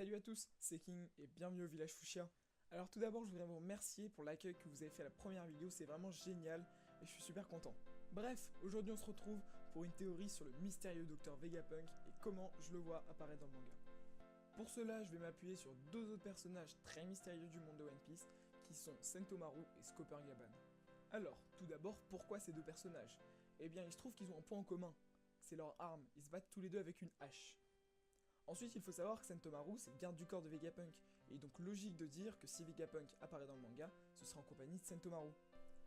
Salut à tous, c'est King et bienvenue au village Fuchsia. Alors tout d'abord je voudrais vous remercier pour l'accueil que vous avez fait à la première vidéo, c'est vraiment génial et je suis super content. Bref, aujourd'hui on se retrouve pour une théorie sur le mystérieux Dr Vegapunk et comment je le vois apparaître dans le manga. Pour cela je vais m'appuyer sur deux autres personnages très mystérieux du monde de One Piece qui sont Sentomaru et Scooper Gaban. Alors, tout d'abord, pourquoi ces deux personnages? Eh bien il se trouve qu'ils ont un point en commun, c'est leur arme, ils se battent tous les deux avec une hache. Ensuite, il faut savoir que Sentomaru, c'est le garde du corps de Vegapunk, et il est donc logique de dire que si Vegapunk apparaît dans le manga, ce sera en compagnie de Sentomaru.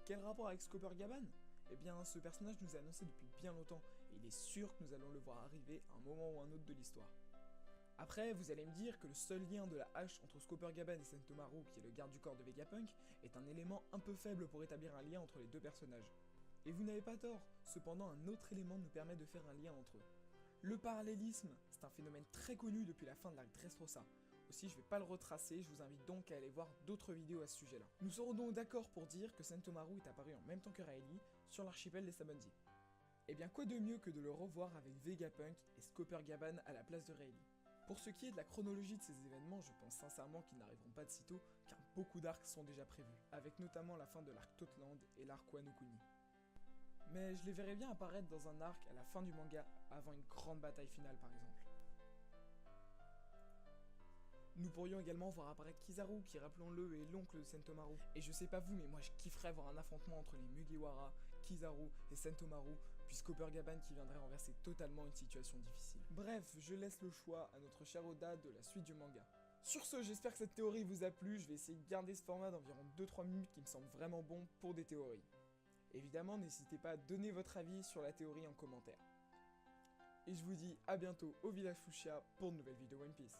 Quel rapport avec Scooper Gaban? Eh bien, ce personnage nous est annoncé depuis bien longtemps, et il est sûr que nous allons le voir arriver à un moment ou un autre de l'histoire. Après, vous allez me dire que le seul lien de la hache entre Scooper Gaban et Sentomaru, qui est le garde du corps de Vegapunk, est un élément un peu faible pour établir un lien entre les deux personnages. Et vous n'avez pas tort, cependant un autre élément nous permet de faire un lien entre eux. Le parallélisme, c'est un phénomène très connu depuis la fin de l'arc Dressrosa. Aussi, je vais pas le retracer, je vous invite donc à aller voir d'autres vidéos à ce sujet-là. Nous serons donc d'accord pour dire que Sentomaru est apparu en même temps que Rayleigh sur l'archipel des Sabaody. Et bien quoi de mieux que de le revoir avec Vegapunk et Scooper Gaban à la place de Rayleigh. Pour ce qui est de la chronologie de ces événements, je pense sincèrement qu'ils n'arriveront pas de sitôt, car beaucoup d'arcs sont déjà prévus, avec notamment la fin de l'arc Totland et l'arc Wano Kuni. Mais je les verrais bien apparaître dans un arc à la fin du manga, avant une grande bataille finale par exemple. Nous pourrions également voir apparaître Kizaru, qui rappelons-le est l'oncle de Sentomaru. Et je sais pas vous, mais moi je kifferais voir un affrontement entre les Mugiwara, Kizaru et Sentomaru, puis Scooper Gaban qui viendrait renverser totalement une situation difficile. Bref, je laisse le choix à notre cher Oda de la suite du manga. Sur ce, j'espère que cette théorie vous a plu, je vais essayer de garder ce format d'environ 2-3 minutes qui me semble vraiment bon pour des théories. Évidemment, n'hésitez pas à donner votre avis sur la théorie en commentaire. Et je vous dis à bientôt au village Fuchsia pour de nouvelles vidéos One Piece.